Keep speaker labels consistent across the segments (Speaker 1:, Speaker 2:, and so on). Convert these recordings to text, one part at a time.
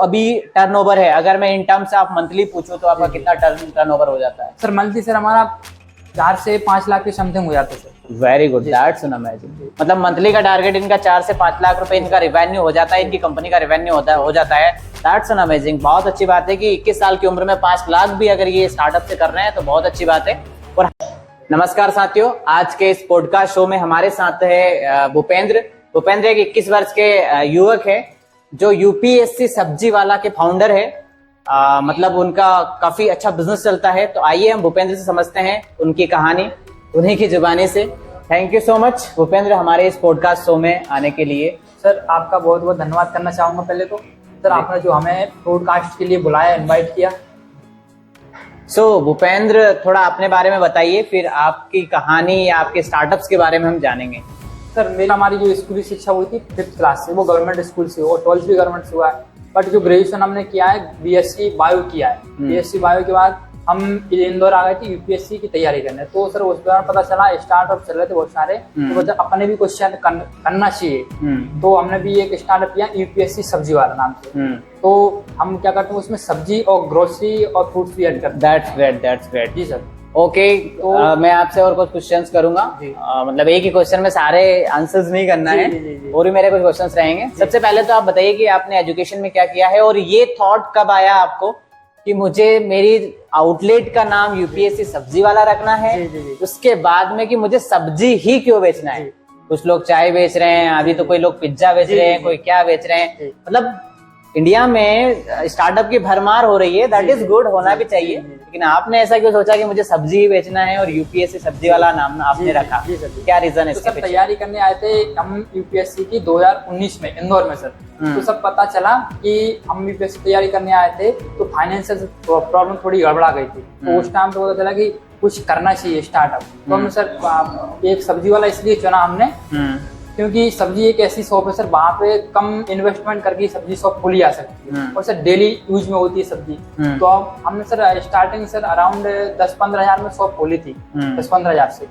Speaker 1: अभी टर्नओवर है, अगर मैं इन टर्म्स से आप मंथली पूछूं तो आपका कितना टर्नओवर हो जाता है?
Speaker 2: सर मंथली सर हमारा 4 से 5 लाख के समथिंग हो जाता है sir.
Speaker 1: Very good, that's an amazing. मतलब मंथली का टारगेट इनका 4 से 5 लाख रुपए इनका रेवेन्यू हो जाता है, इनकी कंपनी का रेवेन्यू हो जाता है। That's an amazing. बहुत अच्छी बात है कि 21 साल की उम्र में 5 लाख भी अगर ये स्टार्टअप से कर रहे हैं तो बहुत अच्छी बात है। और नमस्कार साथियों, आज के इस पॉडकास्ट शो में हमारे साथ है भूपेंद्र। भूपेंद्र एक 21 वर्ष के युवक है जो यूपीएससी सब्जी वाला के फाउंडर है। मतलब उनका काफी अच्छा बिजनेस चलता है। तो आइए हम भूपेंद्र से समझते हैं उनकी कहानी उन्हीं की जुबानी से। Thank you so much Bhupendra हमारे इस पॉडकास्ट शो में आने के लिए।
Speaker 2: सर आपका बहुत बहुत धन्यवाद करना चाहूंगा पहले तो। सर आपने जो हमें पॉडकास्ट के लिए बुलाया, इनवाइट किया।
Speaker 1: भूपेंद्र थोड़ा अपने बारे में बताइए, फिर आपकी कहानी या आपके स्टार्टअप्स के बारे में हम जानेंगे।
Speaker 2: सर हमारी जो स्कूली शिक्षा हुई थी 5th क्लास से, वो गवर्नमेंट स्कूल से और 12th भी गवर्नमेंट से हुआ है। बट जो ग्रेजुएशन हमने किया है बीएससी बायो किया है। बीएससी बायो के बाद हम इंदौर आ गए थे यूपीएससी की तैयारी करने। तो सर उस दौरान पता चला स्टार्टअप चल रहे थे बहुत सारे, तो मतलब अपने भी कुछ शायद करना चाहिए। तो हमने भी एक स्टार्टअप किया यूपीएससी सब्जी वाला नाम से। तो हम क्या करते हैं उसमें सब्जी और ग्रोसरी और फ्रूट्स भी ऐड करते हैं।
Speaker 1: That's great.
Speaker 2: जी सर।
Speaker 1: ओके, तो मैं आपसे और कुछ क्वेश्चंस करूंगा। मतलब एक ही क्वेश्चन में सारे आंसर्स नहीं करना है, और भी मेरे कुछ क्वेश्चंस रहेंगे। सबसे पहले तो आप बताइए कि आपने एजुकेशन में क्या किया है, और ये थॉट कब आया आपको कि मुझे मेरी आउटलेट का नाम यूपीएससी सब्जी वाला रखना है, उसके बाद में कि मुझे सब्जी ही क्यों बेचना है? कुछ लोग चाय बेच रहे हैं, अभी तो कोई लोग पिज्जा बेच रहे हैं, कोई क्या बेच रहे हैं। मतलब इंडिया में स्टार्टअप की भरमार हो रही है, दैट इज गुड, होना भी चाहिए। लेकिन आपने ऐसा क्यों सोचा कि मुझे सब्जी ही बेचना है और यूपीएससी सब्जी वाला नाम आपने रखा? क्या रीजन है?
Speaker 2: तो सर तैयारी करने आए थे हम यूपीएससी की 2019 में इंदौर में सर। तो सब पता चला कि हम यूपीएससी तैयारी करने आए थे तो फाइनेंशियल प्रॉब्लम थोड़ी गड़बड़ा गई थी। तो उस टाइम पे पता चला कि कुछ करना चाहिए स्टार्टअप। तो हमने सर एक सब्जी वाला इसलिए चुना हमने क्योंकि सब्जी एक ऐसी शॉप है सर, वहाँ पे कम इन्वेस्टमेंट करके सब्जी शॉप खोली जा सकती है और सर डेली यूज में होती है सब्जी। तो अब हमने सर स्टार्टिंग सर अराउंड 10-15 हजार में शॉप खोली थी, 10-15 हजार से।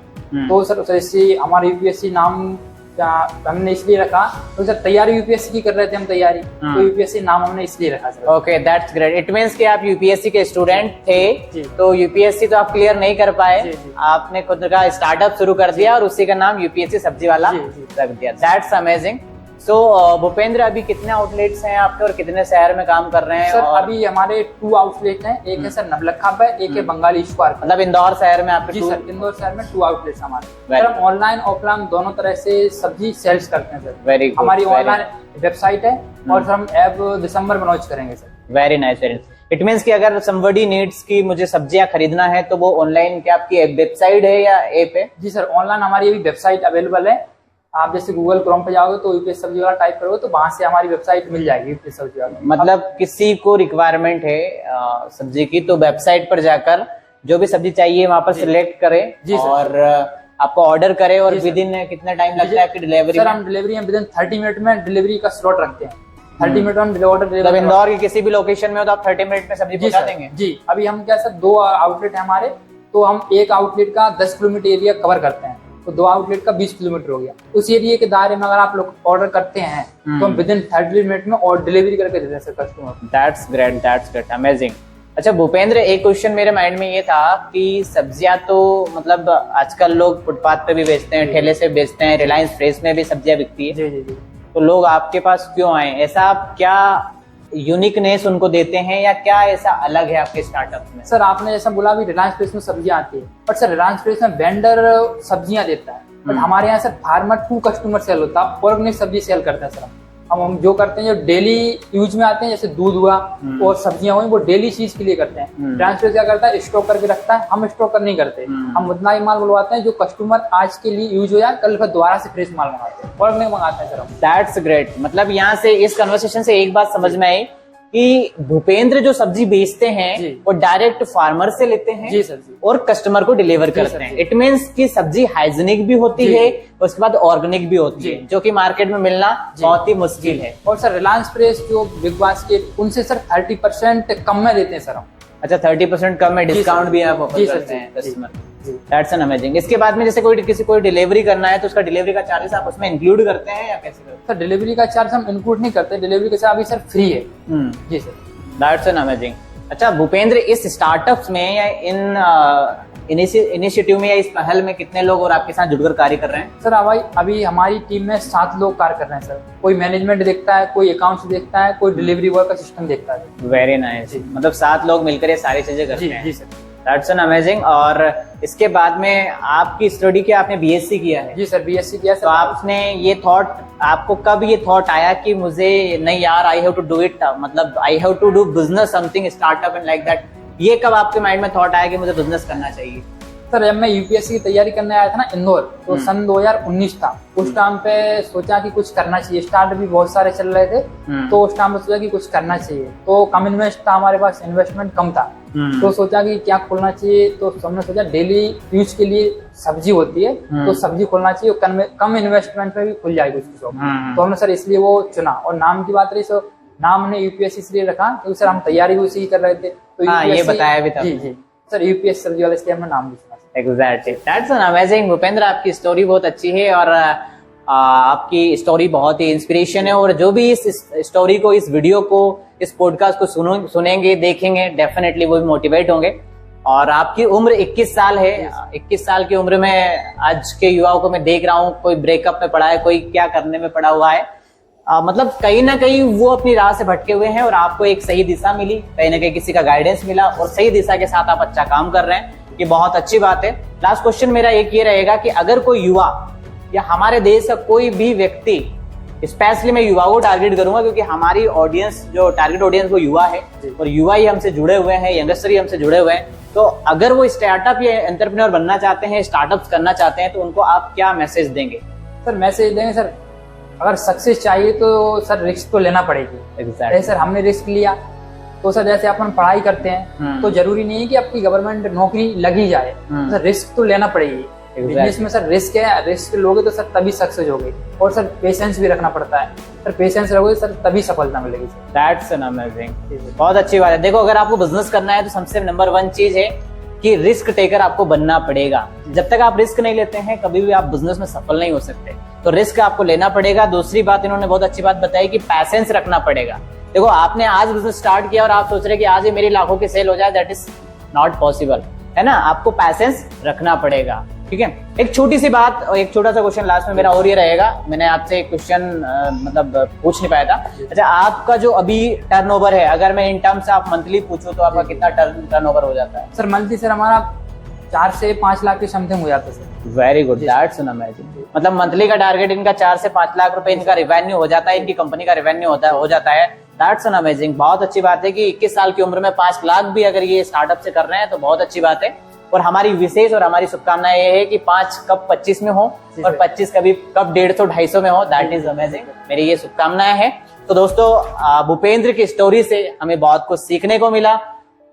Speaker 2: तो सर इससे हमारा यूपीएससी नाम हमने इसलिए रखा तो सर तैयारी यूपीएससी की कर रहे थे हम तैयारी, तो यूपीएससी नाम हमने इसलिए रखा sir.
Speaker 1: Okay, that's great. It means कि आप यूपीएससी के स्टूडेंट थे, तो यूपीएससी तो आप क्लियर नहीं कर पाए, आपने खुद का स्टार्टअप शुरू कर दिया और उसी का नाम यूपीएससी सब्जी वाला रख दिया। That's amazing. सो भूपेंद्र अभी कितने आउटलेट्स हैं आपके और कितने शहर में काम कर रहे हैं?
Speaker 2: सर अभी हमारे 2 आउटलेट हैं, एक है सर नवलखा पे, एक है बंगाली स्क्वायर।
Speaker 1: मतलब इंदौर शहर में आपके?
Speaker 2: जी सर, इंदौर शहर में 2 आउटलेट्स हमारे। सर हम ऑनलाइन ऑफलाइन दोनों तरह से सब्जी सेल्स करते हैं सर।
Speaker 1: Very good.
Speaker 2: हमारी ऑनलाइन वेबसाइट है और सर हम ऐप दिसंबर में लॉन्च करेंगे sir.
Speaker 1: Very nice, very nice. It means कि अगर समबडी नीड्स की मुझे सब्जियां खरीदना है तो वो ऑनलाइन, क्या आपकी वेबसाइट है या ऐप है?
Speaker 2: जी सर, ऑनलाइन हमारी अभी वेबसाइट अवेलेबल है। आप जैसे गूगल क्रोम पे जाओगे तो यूपीएससी सब्जी वाला टाइप करोगे तो वहां से हमारी वेबसाइट मिल जाएगी यूपीएससी सब्जी वाला।
Speaker 1: मतलब किसी को रिक्वायरमेंट है सब्जी की तो वेबसाइट पर जाकर जो भी सब्जी चाहिए वहां पर सिलेक्ट करें और आपको ऑर्डर करें। और विद इन कितना टाइम लगता है आपकी डिलीवरी?
Speaker 2: सर हम डिलीवरी विद इन 30 मिनट में डिलीवरी का स्लॉट रखते हैं। 30 मिनट में ऑर्डर
Speaker 1: डिलीवर। इंदौर की किसी भी लोकेशन में हो तो आप 30 मिनट में सब्जी पहुंचा देंगे?
Speaker 2: जी, अभी हम क्या सर 2 आउटलेट है हमारे, तो हम एक आउटलेट का 10 किलोमीटर एरिया कवर करते हैं, तो 2 आउटलेट का 20 किलोमीटर हो गया। उस एरिया के दायरे में अगर आप लोग ऑर्डर करते हैं तो हम विद इन 30 मिनट में और डिलीवरी करके देते हैं sir customer.
Speaker 1: That's great, amazing. अच्छा भूपेंद्र, एक क्वेश्चन मेरे माइंड में ये था कि सब्जियां तो मतलब आजकल लोग फुटपाथ पे भी बेचते हैं, ठेले से बेचते हैं, रिलायंस फ्रेश में भी सब्जियां बिकती है।
Speaker 2: जी।
Speaker 1: तो लोग आपके पास क्यों आए? ऐसा आप क्या यूनिकनेस उनको देते हैं या क्या ऐसा अलग है आपके स्टार्टअप में?
Speaker 2: सर आपने जैसा बोला भी रिलायंस फ्रेश में सब्जियां आती है, बट सर रिलायंस फ्रेश में वेंडर सब्जियां देता है, बट हमारे यहाँ sir farmer to customer sell होता है, ऑर्गेनिक सब्जी सेल करते हैं सर। हम जो करते हैं जो डेली यूज में आते हैं, जैसे दूध हुआ और सब्जियां हुई, वो डेली चीज के लिए करते हैं। रिलायंस फ्रेश क्या करता है, स्टॉक करके रखता है, हम स्टॉक कर नहीं करते। हम उतना ही माल बुलवाते हैं जो कस्टमर आज के लिए यूज हो जाए, कल फिर दोबारा से फ्रेश माल मंगाते हैं, ऑर्गेनिक मंगाते हैं सर हम।
Speaker 1: That's great. मतलब यहाँ से इस कन्वर्सेशन से एक बात समझ में आई कि भूपेंद्र जो सब्जी बेचते हैं वो डायरेक्ट फार्मर से लेते हैं।
Speaker 2: जी सर जी।
Speaker 1: और कस्टमर को डिलीवर करते हैं। इट मींस कि सब्जी हाइजीनिक भी होती है, उसके बाद ऑर्गेनिक भी होती है, जो कि मार्केट में मिलना बहुत ही मुश्किल है।
Speaker 2: और सर रिलायंस फ्रेश जो बिग बास्केट, उनसे सर 30% कम में देते हैं सर हम।
Speaker 1: अच्छा 30% कम में डिस्काउंट भी आप ऑफर करते हैं कस्टमर। That's an amazing. इसके बाद में जैसे कोई डिलीवरी करना है तो उसका डिलीवरी का चार्जेस आप उसमें इंक्लूड करते हैं या कैसे करते हैं?
Speaker 2: सर डिलीवरी का चार्ज हम इंक्लूड नहीं करते, डिलीवरी का चार्ज अभी सर फ्री है। जी सर।
Speaker 1: That's an amazing. अच्छा भूपेंद्र, इस स्टार्टअप्स में या इन इनिशिएटिव में या इस पहल में कितने लोग और आपके साथ जुड़कर कार्य कर रहे हैं?
Speaker 2: सर अभी हमारी टीम में 7 लोग कार्य कर रहे हैं सर। कोई मैनेजमेंट देखता है, कोई अकाउंट्स देखता है, कोई डिलीवरी वर्क का सिस्टम देखता है।
Speaker 1: Very nice. मतलब 7 लोग मिलकर ये सारी चीजें करते हैं।
Speaker 2: जी सर।
Speaker 1: That's an amazing. और इसके बाद में आपकी स्टडी क्या, आपने बीएससी किया है?
Speaker 2: जी सर, बीएससी किया सर।
Speaker 1: तो आपने ये थॉट, आपको कब ये थॉट आया कि मुझे नहीं यार I have to do it, मतलब I have to do business something startup and like that, ये कब आपके माइंड में थॉट आया कि मुझे बिजनेस करना चाहिए?
Speaker 2: सर जब मैं यूपीएससी की तैयारी करने आया था ना इंदौर, तो सन 2019 था। उस टाइम पे सोचा कि कुछ करना चाहिए, स्टार्ट भी बहुत सारे चल रहे थे, तो उस टाइम पे सोचा कि कुछ करना चाहिए। तो कम इन्वेस्ट था, हमारे पास इन्वेस्टमेंट कम था, तो सोचा कि क्या खोलना चाहिए। तो हमने सोचा डेली यूज के लिए सब्जी होती है, तो सब्जी खोलना चाहिए, कम इन्वेस्टमेंट में भी खुल जाएगी उसकी शॉप। तो हमने सर इसलिए वो चुना। और नाम की बात रही, सो नाम हमने यूपीएससी इसलिए रखा क्योंकि सर हम तैयारी भी उसी की कर रहे थे। तो
Speaker 1: ये बताया भी था।
Speaker 2: जी सर, यूपीएससी सब्जी वाला, इसलिए हमने नाम भी चुना।
Speaker 1: Exactly, that's an amazing. Bhupendra, आपकी स्टोरी बहुत अच्छी है और आपकी स्टोरी बहुत ही इंस्पिरेशन है। और जो भी इस स्टोरी को, इस वीडियो को, इस पॉडकास्ट को सुनेंगे, देखेंगे, डेफिनेटली वो भी मोटिवेट होंगे। और आपकी उम्र 21 साल है। 21 साल की उम्र में आज के युवाओं को मैं देख रहा हूँ, कोई ब्रेकअप में पड़ा है, कोई क्या करने में पड़ा हुआ है। मतलब कहीं ना कहीं वो अपनी राह से भटके हुए हैं और आपको एक सही दिशा मिली, कहीं ना कहीं किसी का गाइडेंस मिला और सही दिशा के साथ आप अच्छा काम कर रहे हैं, ये बहुत अच्छी बात है। लास्ट क्वेश्चन मेरा एक ये रहेगा कि अगर कोई युवा या हमारे देश का कोई भी व्यक्ति, स्पेशली मैं युवाओं को टारगेट करूंगा क्योंकि हमारी ऑडियंस, जो टारगेट ऑडियंस वो युवा है और युवा ही हमसे जुड़े हुए हैं, यंगस्टर ही हमसे जुड़े हुए हैं, तो अगर वो स्टार्टअप या एंटरप्रेन्योर बनना चाहते हैं, स्टार्टअप्स करना चाहते हैं, तो उनको आप क्या मैसेज देंगे?
Speaker 2: सर मैसेज देंगे सर, अगर सक्सेस चाहिए तो सर रिस्क तो लेना पड़ेगी।
Speaker 1: Exactly.
Speaker 2: सर हमने रिस्क लिया, तो सर जैसे अपन पढ़ाई करते हैं तो जरूरी नहीं है कि आपकी गवर्नमेंट नौकरी लगी जाए, सर रिस्क तो लेना पड़ेगी। बिजनेस में सर रिस्क है, रिस्क लोगे तो सर तभी सक्सेस होगी। और सर पेशेंस भी रखना पड़ता है, सर पेशेंस रखोगे सर तभी सफलता मिलेगी। दैट्स
Speaker 1: एन अमेजिंग, बहुत अच्छी बात है। देखो, अगर आपको बिजनेस करना है तो सबसे नंबर 1 चीज है कि रिस्क टेकर आपको बनना पड़ेगा। जब तक आप रिस्क नहीं लेते हैं कभी भी आप बिजनेस में सफल नहीं हो सकते, तो रिस्क आपको लेना पड़ेगा। दूसरी बात इन्होंने बहुत अच्छी बात बताई कि पैसेंस रखना पड़ेगा। देखो, आपने आज बिजनेस स्टार्ट किया और आप सोच रहे कि आज ही मेरी लाखों की सेल हो जाए, दैट इज नॉट पॉसिबल, है ना। आपको पैसेंस रखना पड़ेगा, ठीक है। एक छोटी सी बात और एक छोटा सा क्वेश्चन लास्ट में मेरा और ये रहेगा, मैंने आपसे एक क्वेश्चन मतलब पूछ नहीं पाया था। अच्छा, आपका जो अभी टर्नओवर है, अगर मैं इन टर्म्स से आप मंथली पूछूं तो आपका कितना टर्नओवर हो जाता है?
Speaker 2: सर मंथली सर हमारा 4 से 5 लाख के समथिंग हो जाता है sir.
Speaker 1: Very good, that's an amazing. मतलब मंथली का टारगेट इनका 4 से 5 लाख रुपए इनका रेवेन्यू हो जाता है, इनकी कंपनी का रेवेन्यू हो जाता है। That's an amazing. बहुत अच्छी बात है कि 21 साल की उम्र में 5 लाख भी अगर ये स्टार्टअप से कर रहे हैं तो बहुत अच्छी बात है। और हमारी विशेष और हमारी शुभकामनाएं ये है कि 5 कब 25 में हो और 25 कब 150 250 में हो। दैट इज अमेजिंग, मेरी ये शुभकामनाएं हैं। तो दोस्तों, भूपेंद्र की स्टोरी से हमें बहुत कुछ सीखने को मिला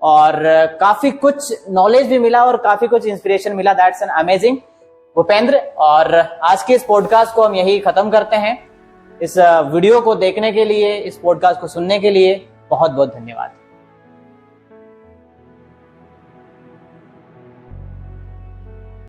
Speaker 1: और काफी कुछ नॉलेज भी मिला और काफी कुछ इंस्पिरेशन मिला। That's an amazing Bhupendra. और आज के इस पॉडकास्ट को हम यही खत्म करते हैं। इस वीडियो को देखने के लिए, इस पॉडकास्ट को सुनने के लिए बहुत बहुत धन्यवाद।